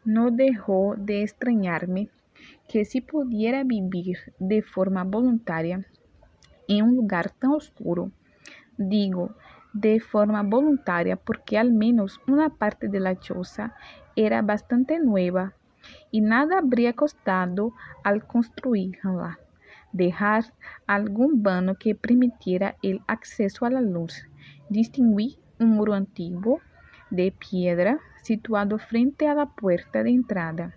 no dejó de extrañarme que si pudiera vivir de forma voluntaria en un lugar tan oscuro, digo de forma voluntaria porque al menos una parte de la choza era bastante nueva y nada habría costado al construirla. Dejar algún vano que permitiera el acceso a la luz. Distinguí un muro antiguo de piedra situado frente a la puerta de entrada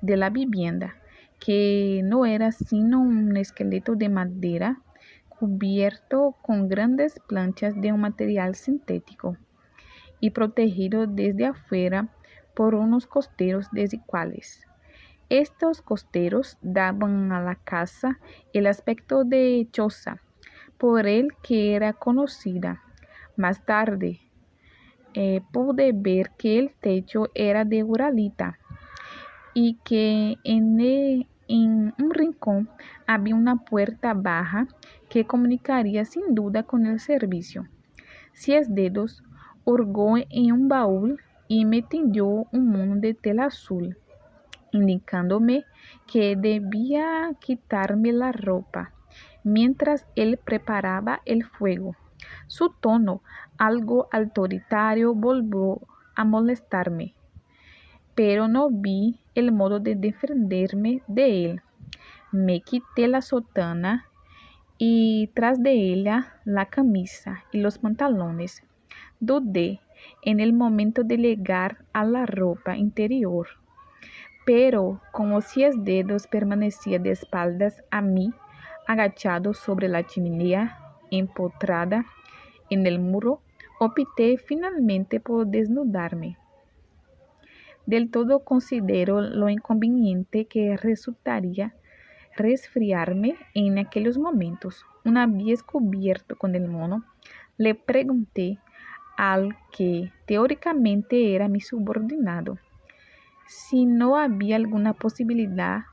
de la vivienda, que no era sino un esqueleto de madera cubierto con grandes planchas de un material sintético y protegido desde afuera por unos costeros desiguales. Estos costeros daban a la casa el aspecto de choza, por el que era conocida. Más tarde pude ver que el techo era de uralita y que en un rincón había una puerta baja que comunicaría sin duda con el servicio. 6 dedos hurgó en un baúl y me tendió un mono de tela azul, indicándome que debía quitarme la ropa mientras él preparaba el fuego. Su tono, algo autoritario, volvió a molestarme, pero no vi el modo de defenderme de él. Me quité la sotana y tras de ella la camisa y los pantalones. Dudé en el momento de llegar a la ropa interior, pero como 6 dedos permanecía de espaldas a mí, agachado sobre la chimenea, empotrada en el muro, opté finalmente por desnudarme. Del todo considero lo inconveniente que resultaría resfriarme en aquellos momentos. Una vez cubierto con el mono, le pregunté al que teóricamente era mi subordinado si no había alguna posibilidad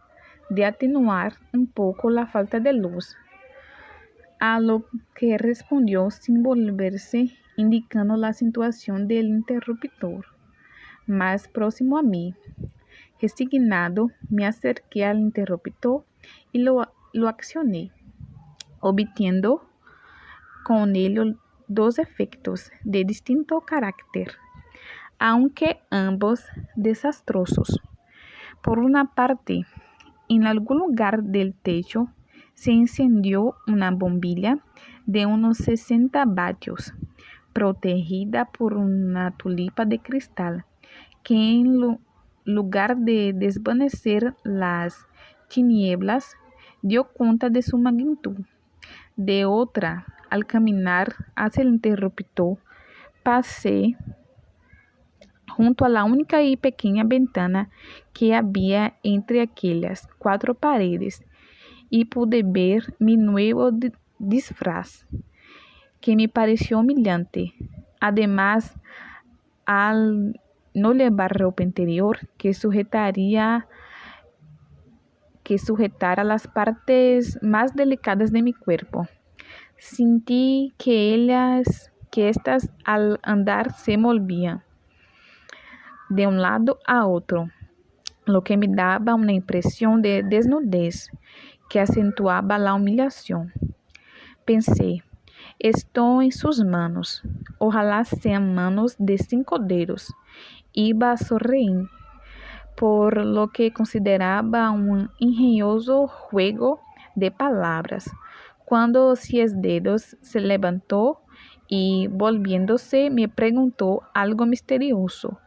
de atenuar un poco la falta de luz, a lo que respondió sin volverse, indicando la situación del interruptor más próximo a mí. Resignado, me acerqué al interruptor y lo accioné, obteniendo con ello 2 efectos de distinto carácter, aunque ambos desastrosos. Por una parte, en algún lugar del techo se encendió una bombilla de unos 60 vatios, protegida por una tulipa de cristal, que en lugar de desvanecer las tinieblas, dio cuenta de su magnitud. De otra, al caminar hacia el interruptor, pasé junto a la única y pequeña ventana que había entre aquellas 4 paredes y pude ver mi nuevo disfraz, que me pareció humillante. Además, al no llevar ropa interior que sujetara las partes más delicadas de mi cuerpo, sentí que estas al andar se movían de un lado a otro, lo que me daba una impresión de desnudez que acentuaba la humillación. Pensé, estoy en sus manos, ojalá sean manos de 5 dedos. Iba a sonreír, por lo que consideraba un ingenioso juego de palabras, cuando 6 dedos se levantó y, volviéndose, me preguntó algo misterioso.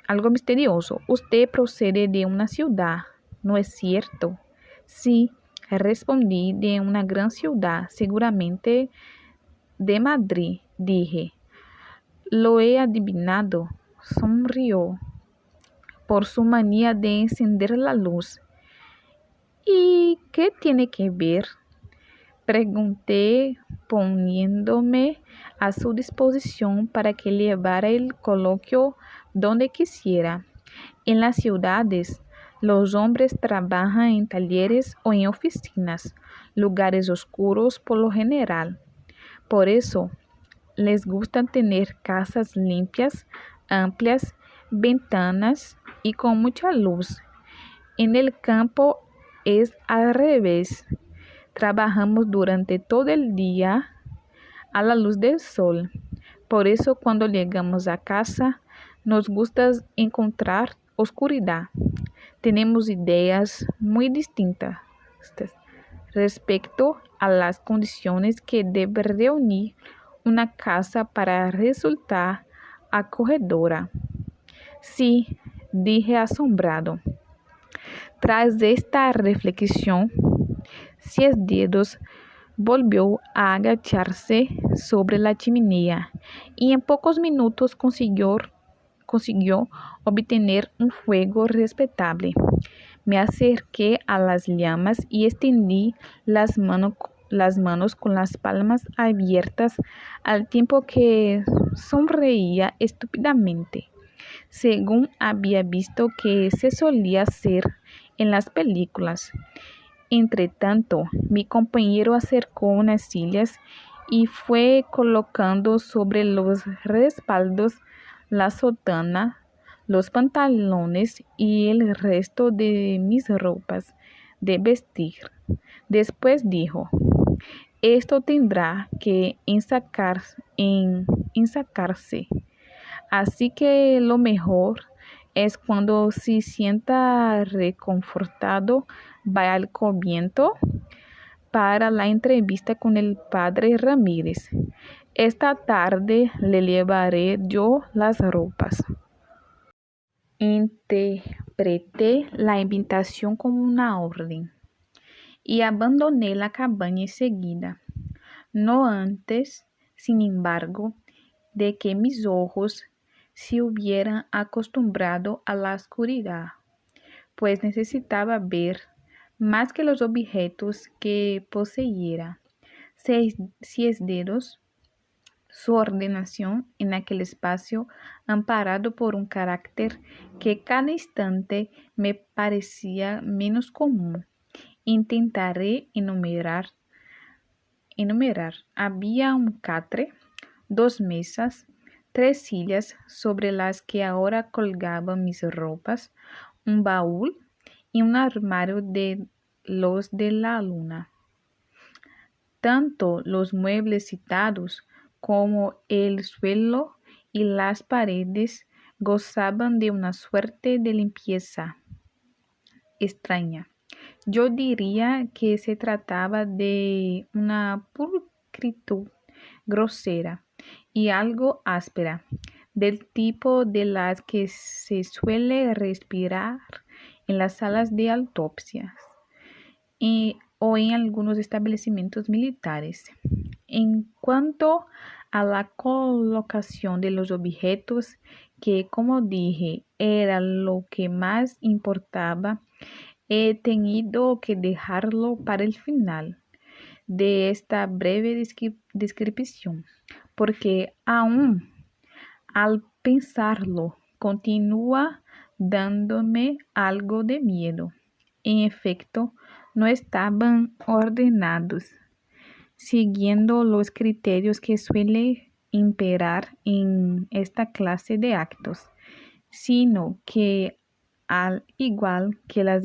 Algo misterioso. Usted procede de una ciudad, ¿no es cierto? Sí, respondí, de una gran ciudad, seguramente de Madrid, dije. Lo he adivinado, sonrió, por su manía de encender la luz. ¿Y qué tiene que ver? Pregunté, poniéndome a su disposición para que llevara el coloquio donde quisiera. En las ciudades, los hombres trabajan en talleres o en oficinas, lugares oscuros por lo general. Por eso les gusta tener casas limpias, amplias, ventanas y con mucha luz. En el campo es al revés. Trabajamos durante todo el día a la luz del sol. Por eso cuando llegamos a casa nos gusta encontrar oscuridad. Tenemos ideas muy distintas respecto a las condiciones que debe reunir una casa para resultar acogedora. Sí, dije asombrado. Tras esta reflexión, Ciesdedos volvió a agacharse sobre la chimenea y en pocos minutos consiguió obtener un fuego respetable. Me acerqué a las llamas y extendí las manos con las palmas abiertas al tiempo que sonreía estúpidamente, según había visto que se solía hacer en las películas. Entretanto, mi compañero acercó unas sillas y fue colocando sobre los respaldos la sotana, los pantalones y el resto de mis ropas de vestir. Después dijo, esto tendrá que ensacarse. Así que lo mejor es cuando se sienta reconfortado, vaya al convento para la entrevista con el padre Ramírez. Esta tarde le llevaré yo las ropas. Interpreté la invitación como una orden y abandoné la cabaña enseguida, no antes, sin embargo, de que mis ojos se hubieran acostumbrado a la oscuridad, pues necesitaba ver más que los objetos que poseyera. Ciesdedos, su ordenación en aquel espacio amparado por un carácter que cada instante me parecía menos común. Intentaré enumerar. Había un catre, 2 mesas, 3 sillas sobre las que ahora colgaban mis ropas, un baúl y un armario de los de la luna. Tanto los muebles citados como el suelo y las paredes gozaban de una suerte de limpieza extraña. Yo diría que se trataba de una pulcritud grosera y algo áspera, del tipo de las que se suele respirar en las salas de autopsias o en algunos establecimientos militares. En cuanto a la colocación de los objetos, que como dije era lo que más importaba, he tenido que dejarlo para el final de esta breve descripción, porque aún al pensarlo continúa dándome algo de miedo. En efecto, no estaban ordenados, siguiendo los criterios que suelen imperar en esta clase de actos, sino que al igual que las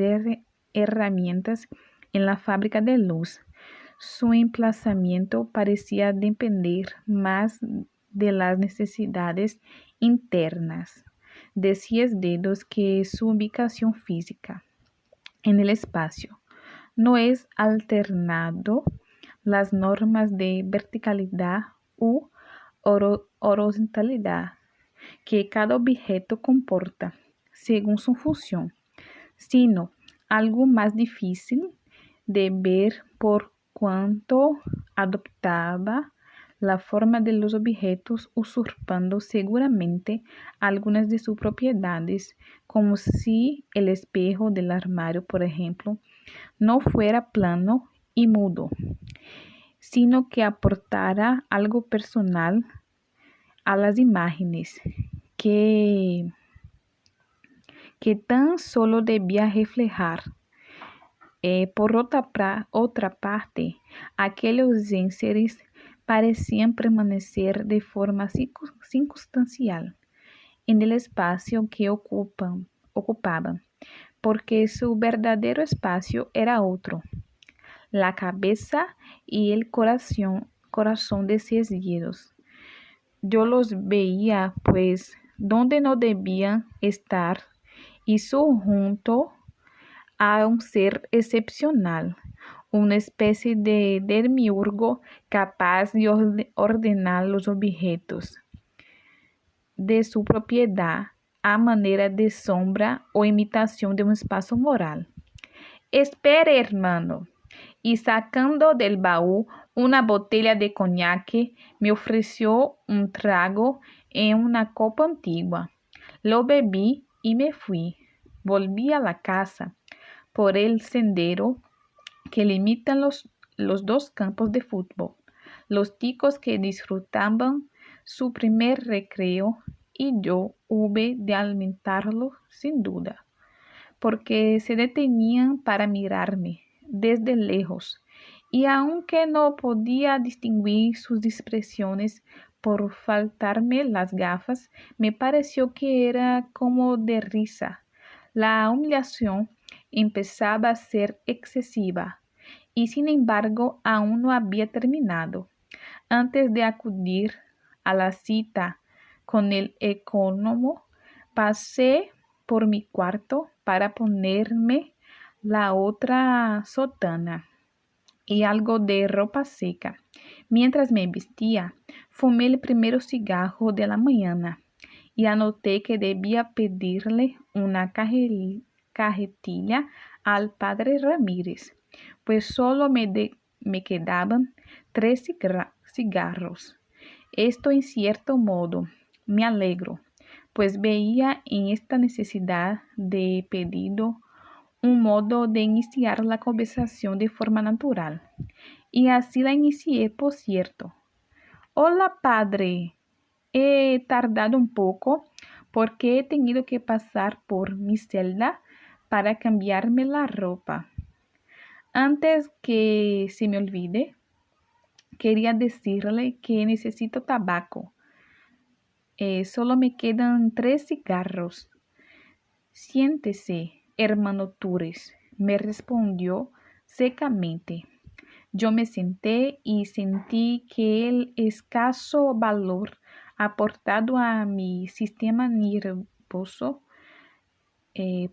herramientas en la fábrica de luz, su emplazamiento parecía depender más de las necesidades internas de Ciesdedos que su ubicación física en el espacio. No es alternado las normas de verticalidad u horizontalidad que cada objeto comporta según su función, sino algo más difícil de ver por cuanto adoptaba la forma de los objetos, usurpando seguramente algunas de sus propiedades, como si el espejo del armario, por ejemplo, no fuera plano y mudo, sino que aportara algo personal a las imágenes que tan solo debía reflejar. Por otra parte, aquellos enseres parecían permanecer de forma circunstancial en el espacio que ocupaban, porque su verdadero espacio era otro, la cabeza y el corazón decididos. Yo los veía, pues, donde no debían estar y junto a un ser excepcional, una especie de demiurgo capaz de ordenar los objetos de su propiedad a manera de sombra o imitación de un espacio moral. Espere, hermano. Y sacando del baúl una botella de coñac, me ofreció un trago en una copa antigua. Lo bebí y me fui. Volví a la casa por el sendero que limitan los dos campos de fútbol. Los ticos que disfrutaban su primer recreo y yo hube de alimentarlo sin duda, porque se detenían para mirarme desde lejos, y aunque no podía distinguir sus expresiones por faltarme las gafas, me pareció que era como de risa. La humillación empezaba a ser excesiva, y sin embargo aún no había terminado. Antes de acudir a la cita con el ecónomo, pasé por mi cuarto para ponerme la otra sotana y algo de ropa seca. Mientras me vestía, fumé el primer cigarro de la mañana y anoté que debía pedirle una cajetilla al padre Ramírez, pues solo me quedaban 3 cigarros. Esto en cierto modo me alegro, pues veía en esta necesidad de pedido un modo de iniciar la conversación de forma natural. Y así la inicié, por cierto. Hola, padre. He tardado un poco porque he tenido que pasar por mi celda para cambiarme la ropa. Antes que se me olvide, quería decirle que necesito tabaco. Solo me quedan 3 cigarros. Siéntese, hermano Tures, me respondió secamente. Yo me senté y sentí que el escaso valor aportado a mi sistema nervioso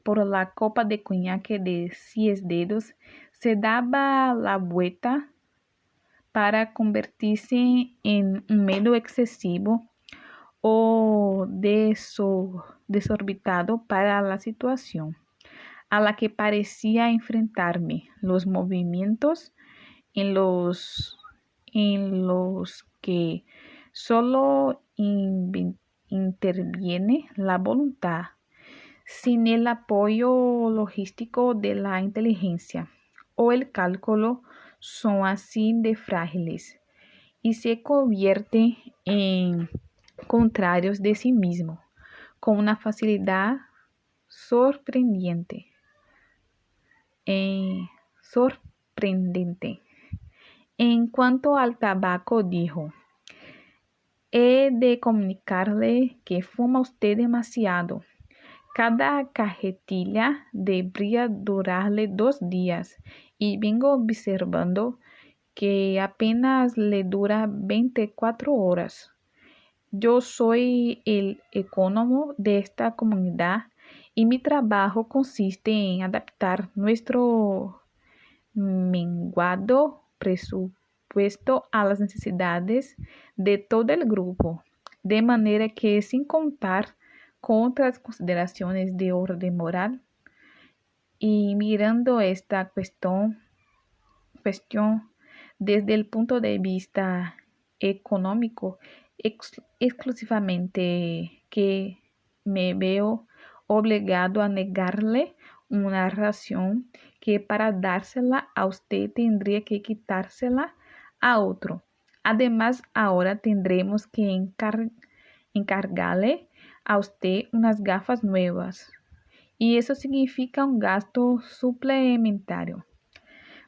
por la copa de coñac de 6 dedos se daba la vuelta para convertirse en un medio excesivo o desorbitado para la situación a la que parecía enfrentarme. Los movimientos en los que solo interviene la voluntad, sin el apoyo logístico de la inteligencia o el cálculo, son así de frágiles y se convierten en contrarios de sí mismo con una facilidad sorprendente. Sorprendente. En cuanto al tabaco, dijo, he de comunicarle que fuma usted demasiado. Cada cajetilla debería durarle 2 días y vengo observando que apenas le dura 24 horas. Yo soy el ecónomo de esta comunidad y mi trabajo consiste en adaptar nuestro menguado presupuesto a las necesidades de todo el grupo, de manera que sin contar con otras consideraciones de orden moral y mirando esta cuestión desde el punto de vista económico exclusivamente, que me veo obligado a negarle una ración que para dársela a usted tendría que quitársela a otro. Además, ahora tendremos que encargarle a usted unas gafas nuevas y eso significa un gasto suplementario.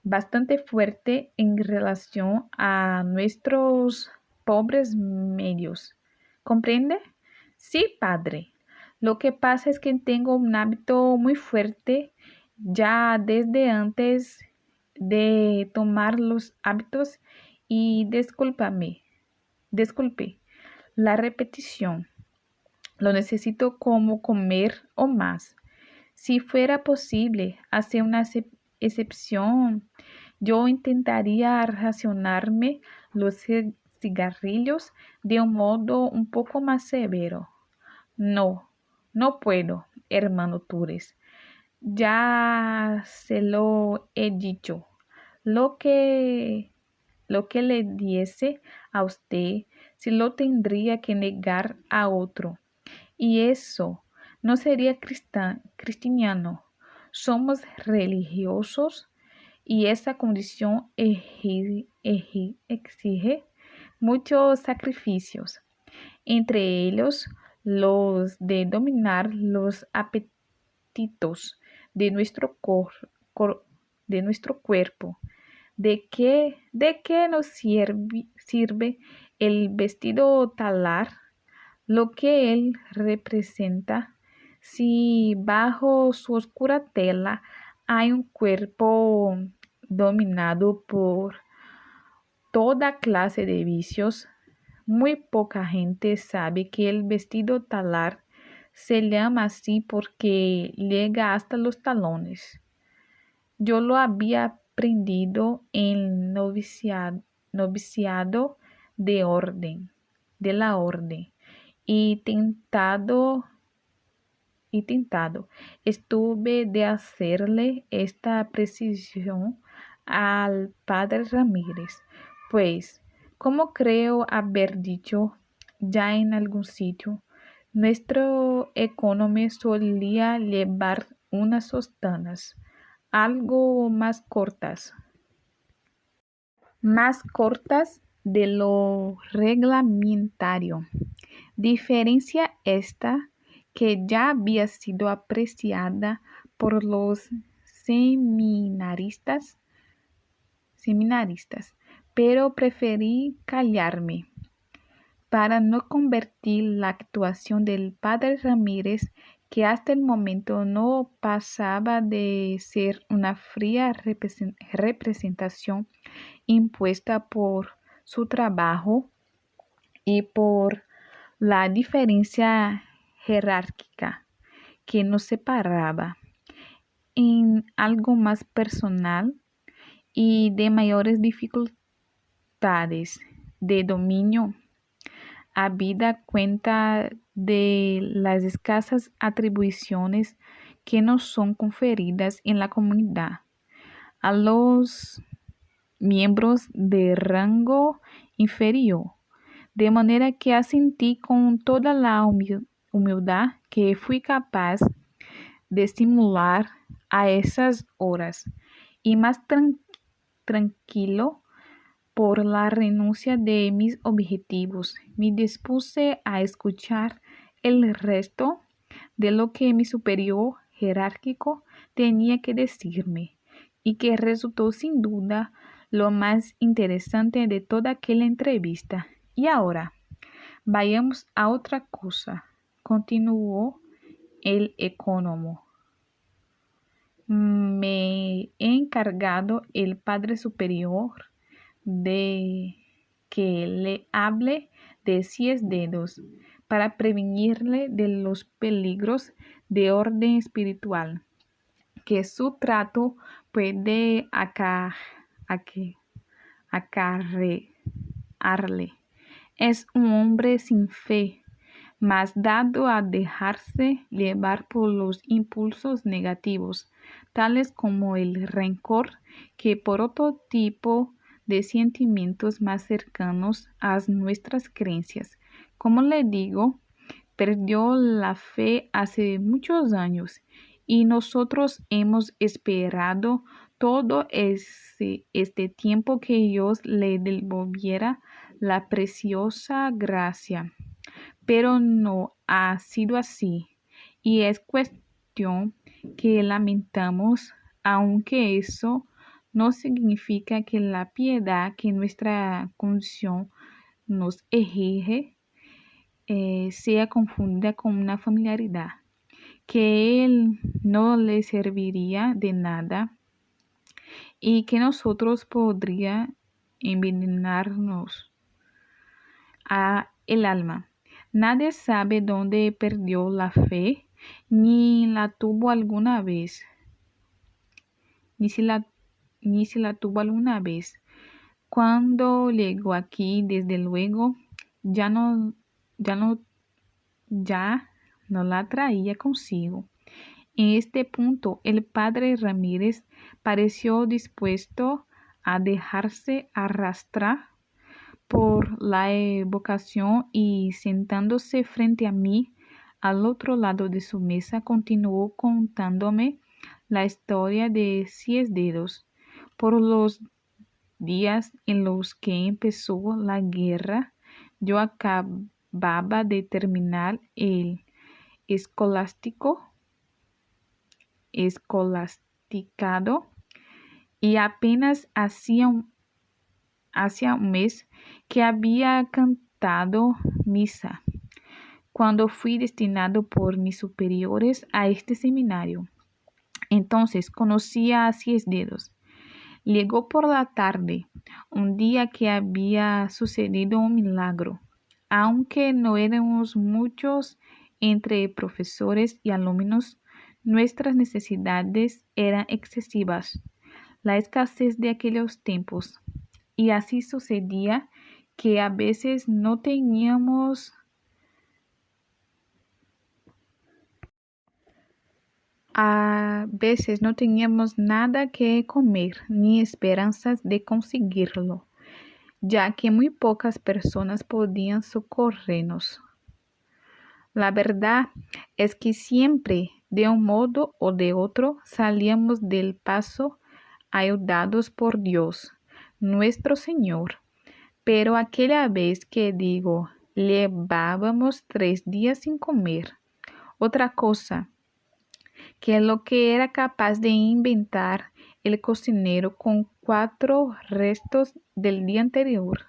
bastante fuerte en relación a nuestros pobres medios. ¿Comprende? Sí, padre. Lo que pasa es que tengo un hábito muy fuerte ya desde antes de tomar los hábitos y disculpe, la repetición. Lo necesito como comer o más. Si fuera posible hacer una excepción, yo intentaría racionarme los cigarrillos de un modo un poco más severo. No, no puedo, hermano Tures. Ya se lo he dicho. Lo que, lo que le diese a usted, se lo tendría que negar a otro. Y eso no sería cristiano. Somos religiosos y esa condición exige muchos sacrificios, entre ellos los de dominar los apetitos de de nuestro cuerpo. De qué nos sirve el vestido talar? Lo que él representa, si bajo su oscura tela hay un cuerpo dominado por toda clase de vicios, muy poca gente sabe que el vestido talar se llama así porque llega hasta los talones. Yo lo había aprendido en noviciado de la orden y tentado estuve de hacerle esta precisión al padre Ramírez, pues, como creo haber dicho ya en algún sitio, nuestro economía solía llevar unas sostanas algo más cortas de lo reglamentario. Diferencia esta que ya había sido apreciada por los seminaristas, pero preferí callarme para no convertir la actuación del padre Ramírez, que hasta el momento no pasaba de ser una fría representación impuesta por su trabajo y por la diferencia jerárquica que nos separaba, en algo más personal y de mayores dificultades de dominio, habida cuenta de las escasas atribuciones que nos son conferidas en la comunidad a los miembros de rango inferior, de manera que asentí con toda la humildad que fui capaz de simular a esas horas, y más tranquilo por la renuncia de mis objetivos, me dispuse a escuchar el resto de lo que mi superior jerárquico tenía que decirme, y que resultó sin duda lo más interesante de toda aquella entrevista. Y ahora, vayamos a otra cosa, continuó el ecónomo. Me he encargado el Padre Superior de que le hable de 10 dedos para prevenirle de los peligros de orden espiritual que su trato puede acarrearle. Es un hombre sin fe, más dado a dejarse llevar por los impulsos negativos, tales como el rencor, que por otro tipo de sentimientos más cercanos a nuestras creencias. Como le digo, perdió la fe hace muchos años y nosotros hemos esperado todo este tiempo que Dios le devolviera la preciosa gracia, pero no ha sido así y es cuestión que lamentamos, aunque eso no significa que la piedad que nuestra condición nos exige sea confundida con una familiaridad, que Él no le serviría de nada y que nosotros podría envenenarnos a el alma. Nadie sabe dónde perdió la fe, ni la tuvo alguna vez, ni si la tuvo alguna vez. Cuando llegó aquí, desde luego, ya no, ya no, ya no la traía consigo. En este punto, el padre Ramírez pareció dispuesto a dejarse arrastrar por la evocación y sentándose frente a mí al otro lado de su mesa continuó contándome la historia de Ciesdedos. Por los días en los que empezó la guerra, yo acababa de terminar el escolástico, escolasticado y apenas hacía un mes que había cantado misa cuando fui destinado por mis superiores a este seminario. Entonces conocí a Ciesdedos. Llegó por la tarde, un día que había sucedido un milagro. Aunque no éramos muchos entre profesores y alumnos, nuestras necesidades eran excesivas. La escasez de aquellos tiempos. Y así sucedía que a veces no teníamos nada que comer ni esperanzas de conseguirlo, ya que muy pocas personas podían socorrernos. La verdad es que siempre, de un modo o de otro, salíamos del paso ayudados por Dios, nuestro Señor. Pero aquella vez que digo, llevábamos 3 días sin comer. Otra cosa, que lo que era capaz de inventar el cocinero con 4 restos del día anterior.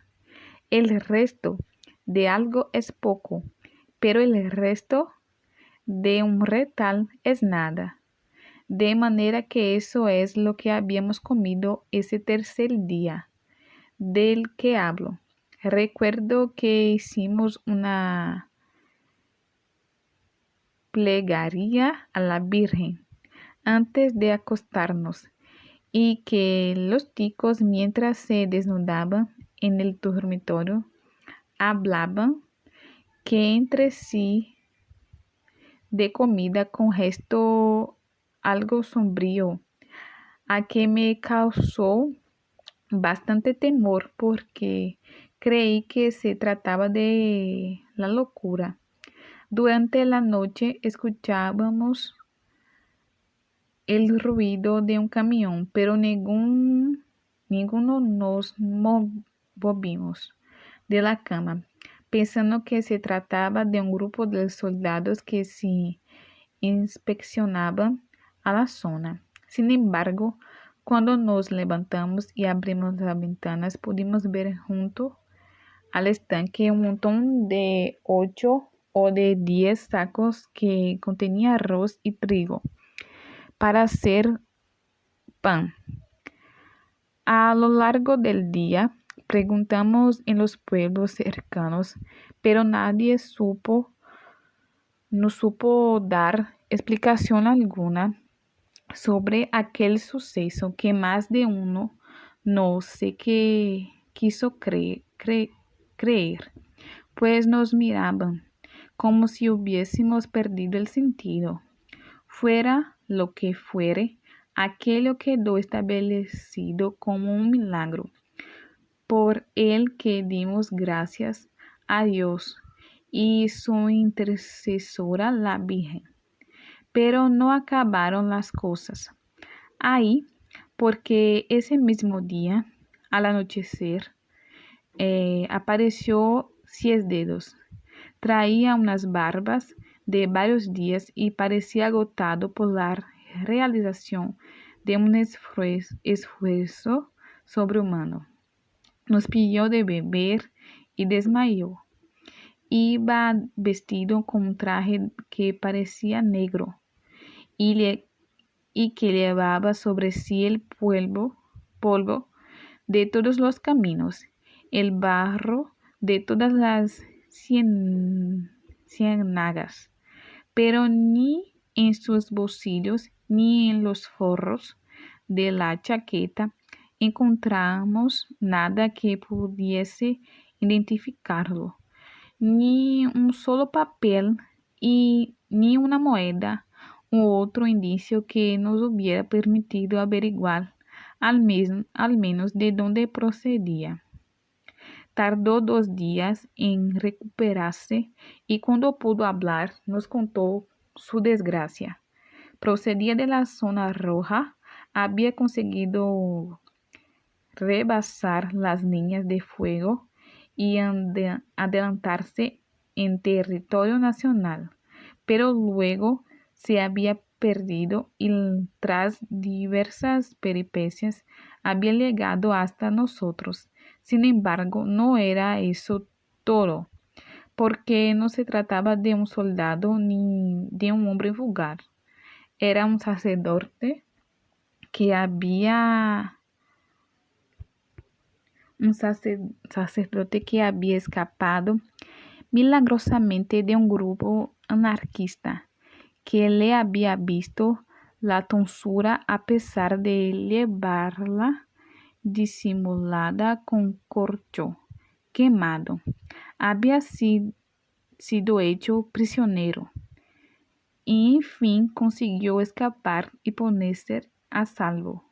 El resto de algo es poco, pero el resto de un retal es nada. De manera que eso es lo que habíamos comido ese tercer día, del que hablo. Recuerdo que hicimos una plegaria a la Virgen antes de acostarnos y que los chicos mientras se desnudaban en el dormitorio hablaban que entre sí de comida con gesto algo sombrío, a que me causó bastante temor porque creí que se trataba de la locura. Durante la noche escuchábamos el ruido de un camión, pero ninguno nos movimos de la cama, pensando que se trataba de un grupo de soldados que se inspeccionaban a la zona. Sin embargo, cuando nos levantamos y abrimos las ventanas, pudimos ver junto al estanque un montón de 8 o de 10 sacos que contenía arroz y trigo para hacer pan. A lo largo del día preguntamos en los pueblos cercanos, pero nadie nos supo dar explicación alguna sobre aquel suceso que más de uno no sé qué quiso creer, pues nos miraban como si hubiésemos perdido el sentido. Fuera lo que fuere, aquello quedó establecido como un milagro, por el que dimos gracias a Dios y su intercesora la Virgen. Pero no acabaron las cosas ahí, porque ese mismo día, al anochecer, apareció Ciesdedos. Traía unas barbas de varios días y parecía agotado por la realización de un esfuerzo sobrehumano. Nos pidió de beber y desmayó. Iba vestido con un traje que parecía negro y que llevaba sobre sí el polvo de todos los caminos, el barro de todas las ciénagas, pero ni en sus bolsillos ni en los forros de la chaqueta encontramos nada que pudiese identificarlo, ni un solo papel y ni una moneda u otro indicio que nos hubiera permitido averiguar al menos de dónde procedía. Tardó 2 días en recuperarse y cuando pudo hablar nos contó su desgracia. Procedía de la zona roja, había conseguido rebasar las líneas de fuego y adelantarse en territorio nacional, pero luego se había perdido y tras diversas peripecias había llegado hasta nosotros. Sin embargo, no era eso todo, porque no se trataba de un soldado ni de un hombre vulgar. Era un que había sacerdote que había escapado milagrosamente de un grupo anarquista que le había visto la tonsura a pesar de llevarla disimulada con corcho quemado. Había sido hecho prisionero y en fin consiguió escapar y ponerse a salvo.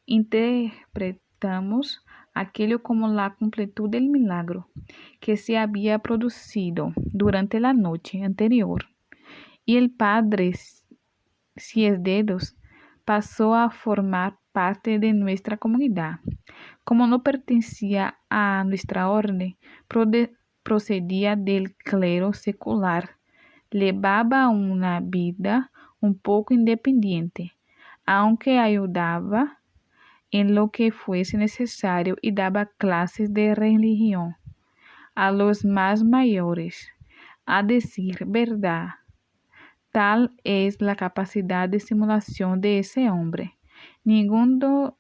Interpretamos aquello como la completud del milagro que se había producido durante la noche anterior, y el padre Ciesdedos pasó a formar parte de nuestra comunidad. Como no pertenecía a nuestra orden, procedía del clero secular, llevaba una vida un poco independiente, aunque ayudaba en lo que fuese necesario y daba clases de religión a los más mayores. A decir verdad, tal es la capacidad de simulación de ese hombre. Ninguno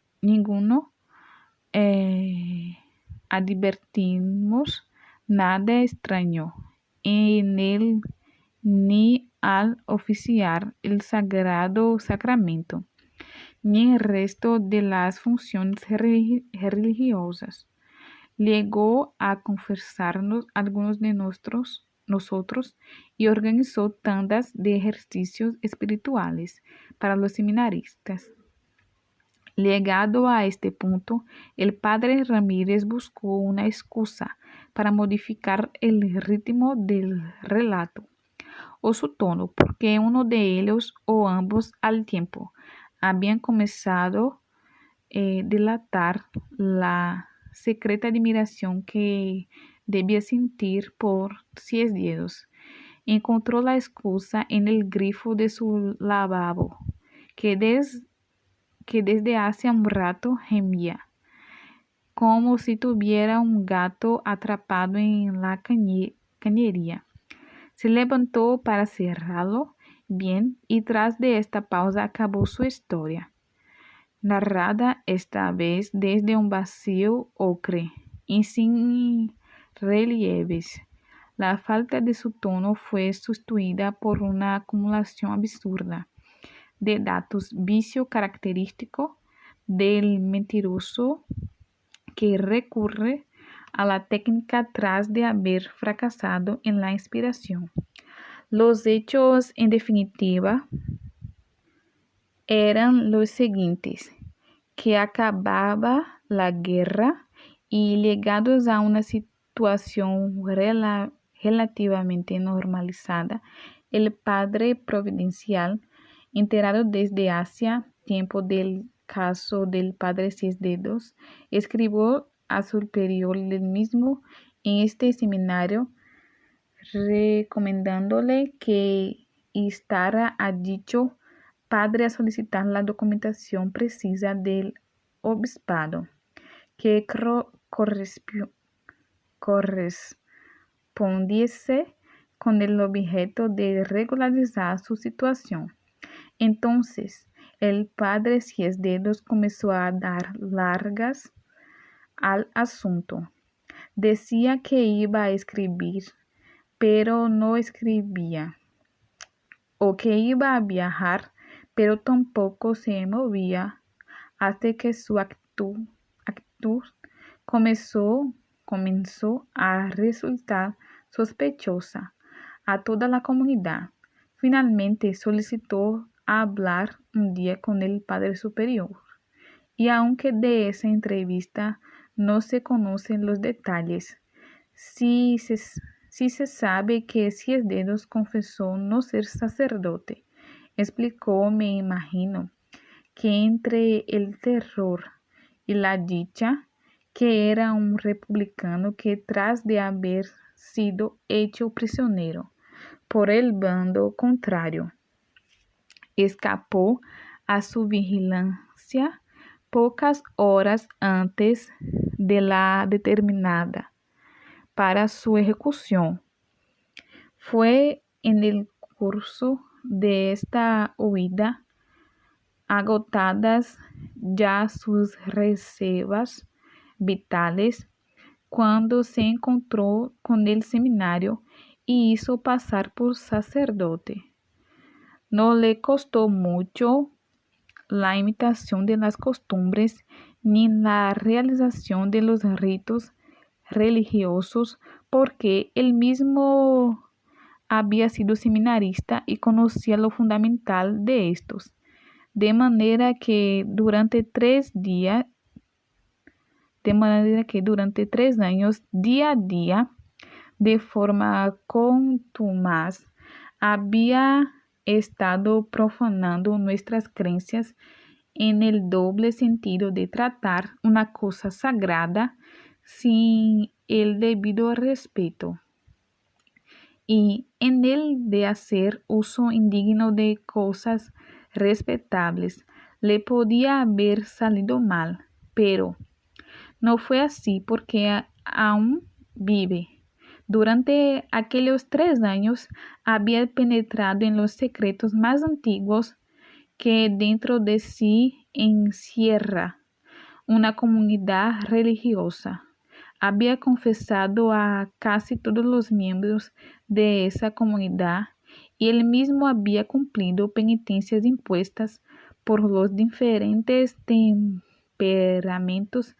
advertimos nada extraño en él ni al oficiar el sagrado sacramento, ni en el resto de las funciones religiosas. Llegó a confesarnos algunos de nosotros y organizó tandas de ejercicios espirituales para los seminaristas. Llegado a este punto, el padre Ramírez buscó una excusa para modificar el ritmo del relato o su tono, porque uno de ellos o ambos al tiempo habían comenzado a delatar la secreta admiración que debía sentir por Ciesdedos. Encontró la excusa en el grifo de su lavabo, que desde hace un rato gemía, como si tuviera un gato atrapado en la cañería. Se levantó para cerrarlo bien y tras de esta pausa acabó su historia, narrada esta vez desde un vacío ocre y sin relieves. La falta de su tono fue sustituida por una acumulación absurda de datos, vicio característico del mentiroso que recurre a la técnica tras de haber fracasado en la inspiración. Los hechos, en definitiva, eran los siguientes: que acababa la guerra y llegados a una situación relativamente normalizada, el padre providencial, enterado desde hacía tiempo del caso del padre Ciesdedos, escribió a su superior del mismo en este seminario, recomendándole que instara a dicho padre a solicitar la documentación precisa del obispado que correspondiese con el objeto de regularizar su situación. Entonces, el padre Ciesdedos comenzó a dar largas al asunto. Decía que iba a escribir, pero no escribía, o que iba a viajar, pero tampoco se movía, hasta que su actitud comenzó a resultar sospechosa a toda la comunidad. Finalmente solicitó hablar un día con el Padre Superior, y aunque de esa entrevista no se conocen los detalles, sí se sabe que Ciesdedos confesó no ser sacerdote. Explicó, me imagino, que entre el terror y la dicha, que era un republicano que tras de haber sido hecho prisionero por el bando contrario, escapó a su vigilancia pocas horas antes de la determinada para su ejecución. Fue en el curso de esta huida, agotadas ya sus reservas vitales, cuando se encontró con el seminario y hizo pasar por sacerdote. No le costó mucho la imitación de las costumbres ni la realización de los ritos religiosos, porque él mismo había sido seminarista y conocía lo fundamental de estos, de manera que durante 3 años, día a día, de forma contumaz, había estado profanando nuestras creencias en el doble sentido de tratar una cosa sagrada sin el debido respeto, y en el de hacer uso indigno de cosas respetables. Le podía haber salido mal, pero no fue así, porque aún vive. Durante aquellos 3 años había penetrado en los secretos más antiguos que dentro de sí encierra una comunidad religiosa. Había confesado a casi todos los miembros de esa comunidad, y él mismo había cumplido penitencias impuestas por los diferentes temperamentos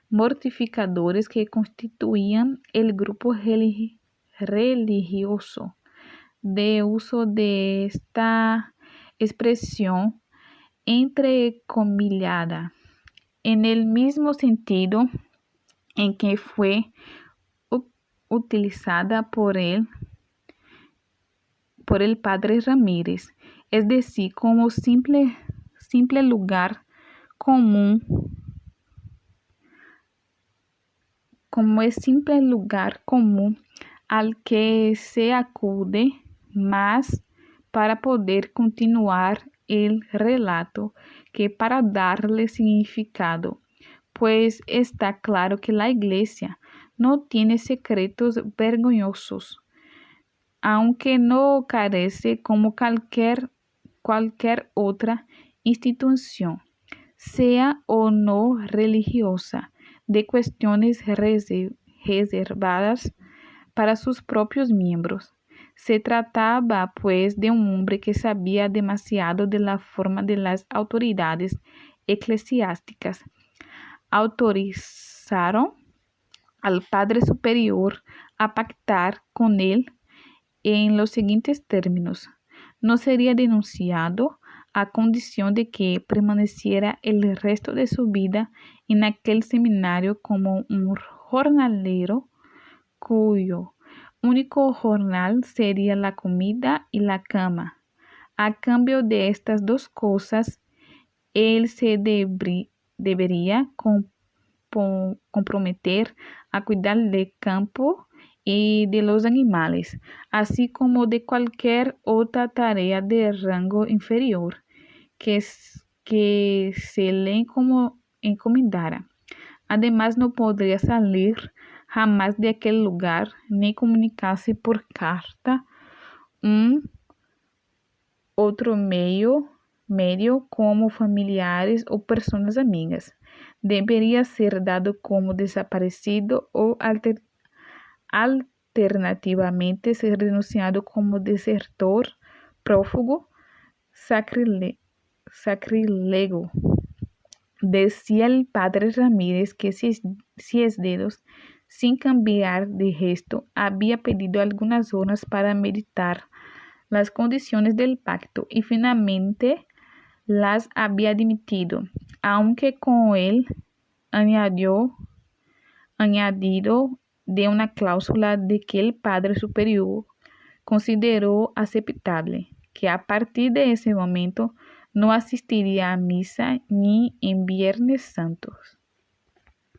mortificadores que constituían el grupo religioso. De uso de esta expresión entrecomillada, en el mismo sentido en que fue utilizada por el padre Ramírez, es decir, como simple lugar común, al que se acude más para poder continuar el relato que para darle significado, pues está claro que la Iglesia no tiene secretos vergonzosos, aunque no carece, como cualquier otra institución, sea o no religiosa, de cuestiones reservadas para sus propios miembros. Se trataba, pues, de un hombre que sabía demasiado de la forma de las autoridades eclesiásticas. Autorizaron al Padre Superior a pactar con él en los siguientes términos: no sería denunciado a condición de que permaneciera el resto de su vida en aquel seminario como un jornalero, cuyo único jornal sería la comida y la cama. A cambio de estas dos cosas, él se debería comprometer a cuidar del campo y de los animales, así como de cualquier otra tarea de rango inferior que se le encomendara. Además, no podría salir jamás de aquel lugar ni comunicarse por carta un otro medio como familiares o personas amigas. Debería ser dado como desaparecido o alternativamente ser denunciado como desertor, prófugo, sacrílego. Decía el padre Ramírez que Ciesdedos, sin cambiar de gesto, había pedido algunas horas para meditar las condiciones del pacto y finalmente las había admitido, aunque con el añadido de una cláusula de que el Padre Superior consideró aceptable, que a partir de ese momento no asistiría a misa ni en Viernes Santos.